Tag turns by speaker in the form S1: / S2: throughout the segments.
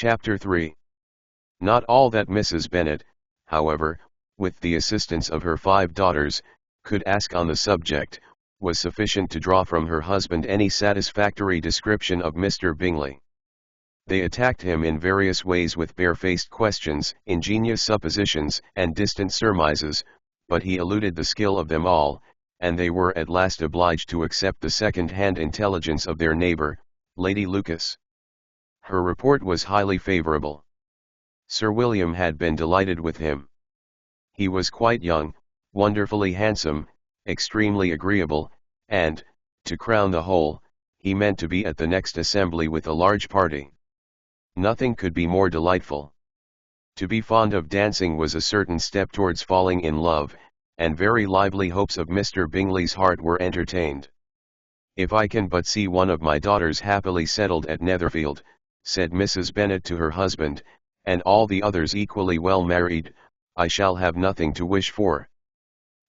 S1: Chapter 3. Not all that Mrs. Bennet, however, with the assistance of her 5 daughters, could ask on the subject, was sufficient to draw from her husband any satisfactory description of Mr. Bingley. They attacked him in various ways with barefaced questions, ingenious suppositions, and distant surmises, but he eluded the skill of them all, and they were at last obliged to accept the second-hand intelligence of their neighbour, Lady Lucas. Her report was highly favourable. Sir William had been delighted with him. He was quite young, wonderfully handsome, extremely agreeable, and, to crown the whole, he meant to be at the next assembly with a large party. Nothing could be more delightful. To be fond of dancing was a certain step towards falling in love, and very lively hopes of Mr. Bingley's heart were entertained. "If I can but see one of my daughters happily settled at Netherfield," said Mrs. Bennet to her husband, "and all the others equally well married, I shall have nothing to wish for."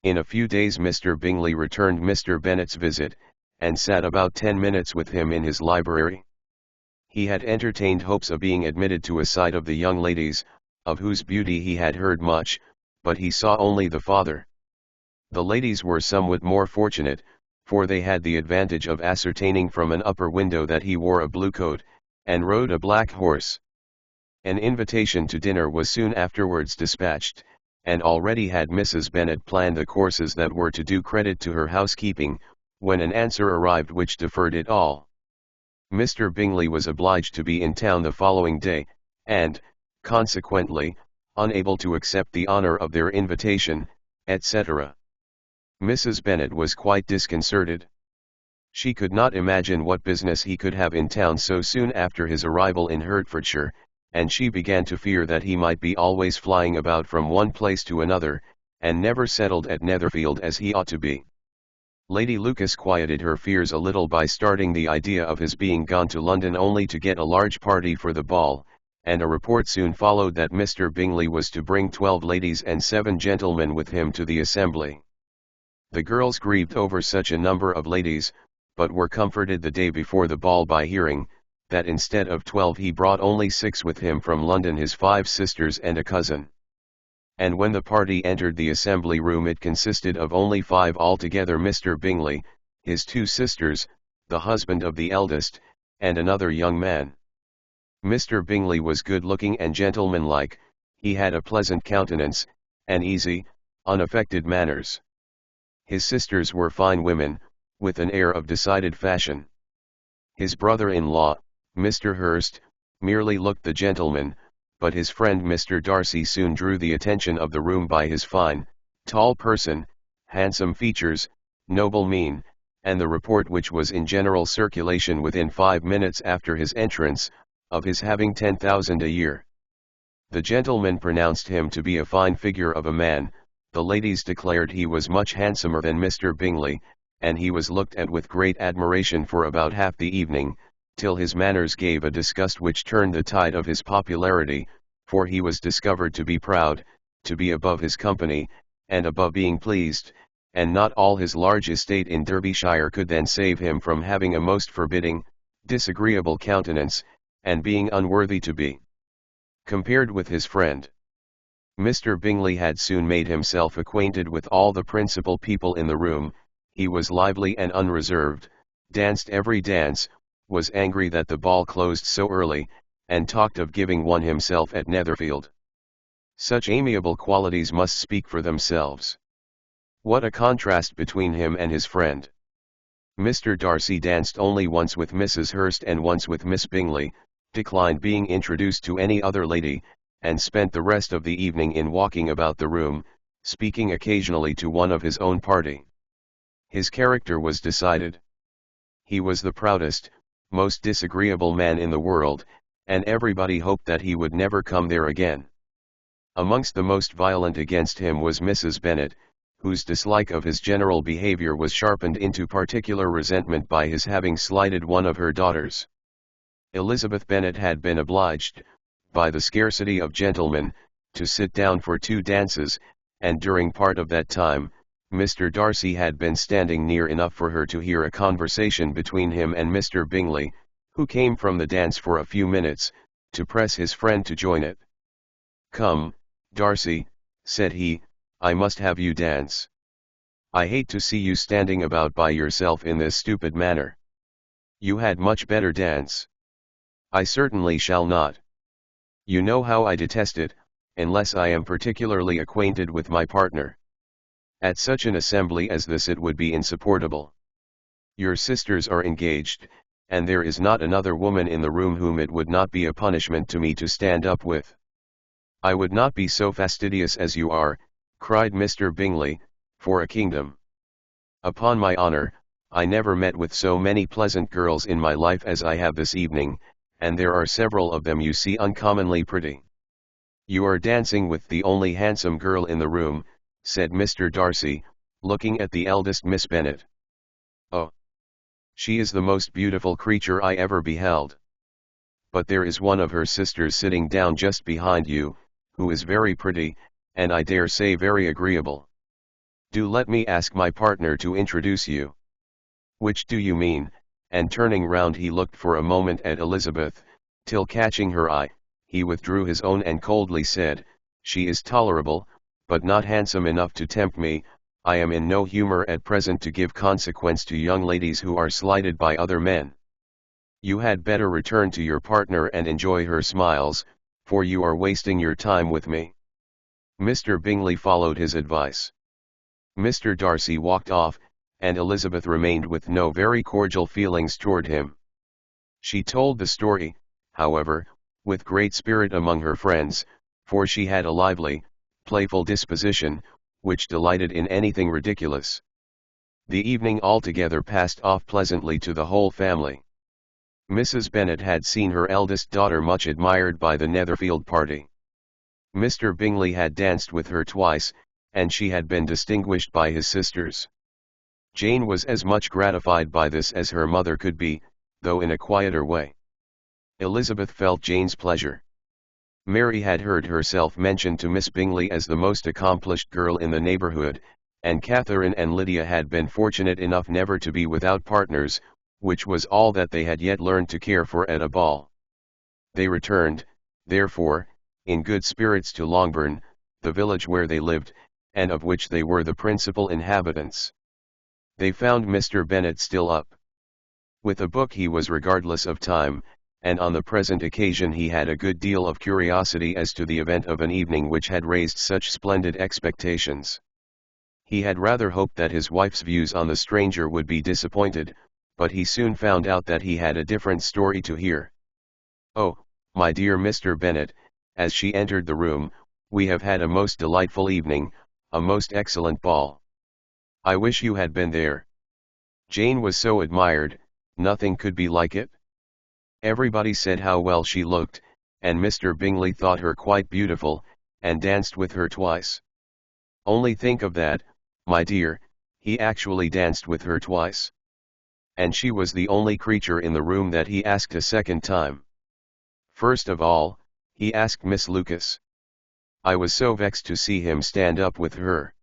S1: In a few days Mr. Bingley returned Mr. Bennet's visit, and sat about 10 minutes with him in his library. He had entertained hopes of being admitted to a sight of the young ladies, of whose beauty he had heard much, but he saw only the father. The ladies were somewhat more fortunate, for they had the advantage of ascertaining from an upper window that he wore a blue coat, and rode a black horse. An invitation to dinner was soon afterwards dispatched, and already had Mrs. Bennet planned the courses that were to do credit to her housekeeping, when an answer arrived which deferred it all. Mr. Bingley was obliged to be in town the following day, and, consequently, unable to accept the honour of their invitation, etc. Mrs. Bennet was quite disconcerted. She could not imagine what business he could have in town so soon after his arrival in Hertfordshire, and she began to fear that he might be always flying about from one place to another, and never settled at Netherfield as he ought to be. Lady Lucas quieted her fears a little by starting the idea of his being gone to London only to get a large party for the ball, and a report soon followed that Mr. Bingley was to bring 12 ladies and 7 gentlemen with him to the assembly. The girls grieved over such a number of ladies, but were comforted the day before the ball by hearing, that instead of 12 he brought only 6 with him from London, his 5 sisters and a cousin. And when the party entered the assembly room it consisted of only 5 altogether: Mr. Bingley, his 2 sisters, the husband of the eldest, and another young man. Mr. Bingley was good-looking and gentlemanlike, he had a pleasant countenance, and easy, unaffected manners. His sisters were fine women, with an air of decided fashion. His brother-in-law, Mr. Hurst, merely looked the gentleman, but his friend Mr. Darcy soon drew the attention of the room by his fine, tall person, handsome features, noble mien, and the report which was in general circulation within 5 minutes after his entrance, of his having 10,000 a year. The gentleman pronounced him to be a fine figure of a man, the ladies declared he was much handsomer than Mr. Bingley, and he was looked at with great admiration for about half the evening, till his manners gave a disgust which turned the tide of his popularity, for he was discovered to be proud, to be above his company, and above being pleased, and not all his large estate in Derbyshire could then save him from having a most forbidding, disagreeable countenance, and being unworthy to be compared with his friend. Mr. Bingley had soon made himself acquainted with all the principal people in the room. He was lively and unreserved, danced every dance, was angry that the ball closed so early, and talked of giving one himself at Netherfield. Such amiable qualities must speak for themselves. What a contrast between him and his friend! Mr. Darcy danced only once with Mrs. Hurst and once with Miss Bingley, declined being introduced to any other lady, and spent the rest of the evening in walking about the room, speaking occasionally to one of his own party. His character was decided. He was the proudest, most disagreeable man in the world, and everybody hoped that he would never come there again. Amongst the most violent against him was Mrs. Bennet, whose dislike of his general behaviour was sharpened into particular resentment by his having slighted one of her daughters. Elizabeth Bennet had been obliged, by the scarcity of gentlemen, to sit down for 2 dances, and during part of that time, Mr. Darcy had been standing near enough for her to hear a conversation between him and Mr. Bingley, who came from the dance for a few minutes, to press his friend to join it. "Come, Darcy," said he, "I must have you dance. I hate to see you standing about by yourself in this stupid manner. You had much better dance." "I certainly shall not. You know how I detest it, unless I am particularly acquainted with my partner. At such an assembly as this it would be insupportable. Your sisters are engaged, and there is not another woman in the room whom it would not be a punishment to me to stand up with." "I would not be so fastidious as you are," cried Mr. Bingley, "for a kingdom. Upon my honour, I never met with so many pleasant girls in my life as I have this evening, and there are several of them you see uncommonly pretty." "You are dancing with the only handsome girl in the room," said Mr. Darcy, looking at the eldest Miss Bennet. "Oh! She is the most beautiful creature I ever beheld. But there is one of her sisters sitting down just behind you, who is very pretty, and I dare say very agreeable. Do let me ask my partner to introduce you." "Which do you mean?" And turning round he looked for a moment at Elizabeth, till catching her eye, he withdrew his own and coldly said, "She is tolerable, but not handsome enough to tempt me. I am in no humour at present to give consequence to young ladies who are slighted by other men. You had better return to your partner and enjoy her smiles, for you are wasting your time with me." Mr. Bingley followed his advice. Mr. Darcy walked off, and Elizabeth remained with no very cordial feelings toward him. She told the story, however, with great spirit among her friends, for she had a lively, playful disposition, which delighted in anything ridiculous. The evening altogether passed off pleasantly to the whole family. Mrs. Bennet had seen her eldest daughter much admired by the Netherfield party. Mr. Bingley had danced with her twice, and she had been distinguished by his sisters. Jane was as much gratified by this as her mother could be, though in a quieter way. Elizabeth felt Jane's pleasure. Mary had heard herself mentioned to Miss Bingley as the most accomplished girl in the neighbourhood, and Catherine and Lydia had been fortunate enough never to be without partners, which was all that they had yet learned to care for at a ball. They returned, therefore, in good spirits to Longbourn, the village where they lived, and of which they were the principal inhabitants. They found Mr. Bennet still up. With a book he was regardless of time, and on the present occasion he had a good deal of curiosity as to the event of an evening which had raised such splendid expectations. He had rather hoped that his wife's views on the stranger would be disappointed, but he soon found out that he had a different story to hear. "Oh, my dear Mr. Bennet," as she entered the room, "we have had a most delightful evening, a most excellent ball. I wish you had been there. Jane was so admired, nothing could be like it. Everybody said how well she looked, and Mr. Bingley thought her quite beautiful, and danced with her twice. Only think of that, my dear, he actually danced with her twice. And she was the only creature in the room that he asked a second time. First of all, he asked Miss Lucas. I was so vexed to see him stand up with her.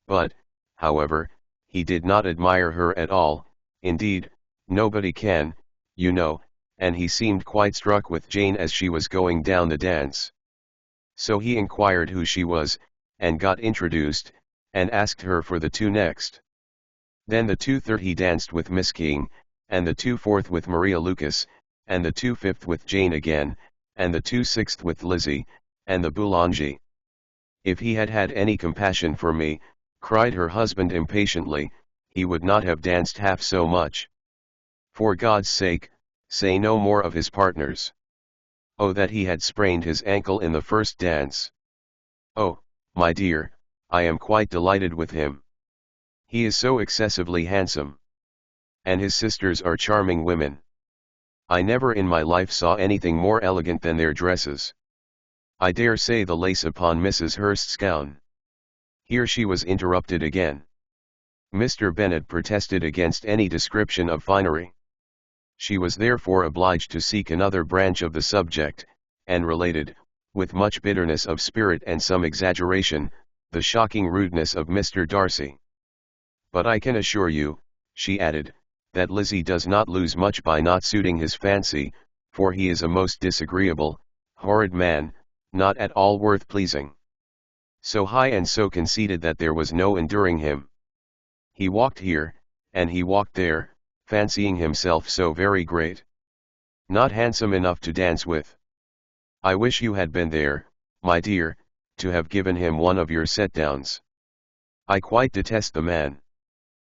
S1: But, however, he did not admire her at all, indeed, nobody can, you know, and he seemed quite struck with Jane as she was going down the dance. So he inquired who she was, and got introduced, and asked her for the two next. Then the 2/3 he danced with Miss King, and the 2/4 with Maria Lucas, and the 2/5 with Jane again, and the 2/6 with Lizzie, and the Boulanger. If he had had any compassion for me, cried her husband impatiently, he would not have danced half so much. For God's sake, say no more of his partners. Oh, that he had sprained his ankle in the first dance. Oh, my dear, I am quite delighted with him. He is so excessively handsome. And his sisters are charming women. I never in my life saw anything more elegant than their dresses. I dare say the lace upon Mrs. Hurst's gown." Here she was interrupted again. Mr. Bennet protested against any description of finery. She was therefore obliged to seek another branch of the subject, and related, with much bitterness of spirit and some exaggeration, the shocking rudeness of Mr. Darcy. "But I can assure you," she added, "that Lizzie does not lose much by not suiting his fancy, for he is a most disagreeable, horrid man, not at all worth pleasing. So high and so conceited that there was no enduring him. He walked here, and he walked there, fancying himself so very great. Not handsome enough to dance with. I wish you had been there, my dear, to have given him one of your set-downs. I quite detest the man.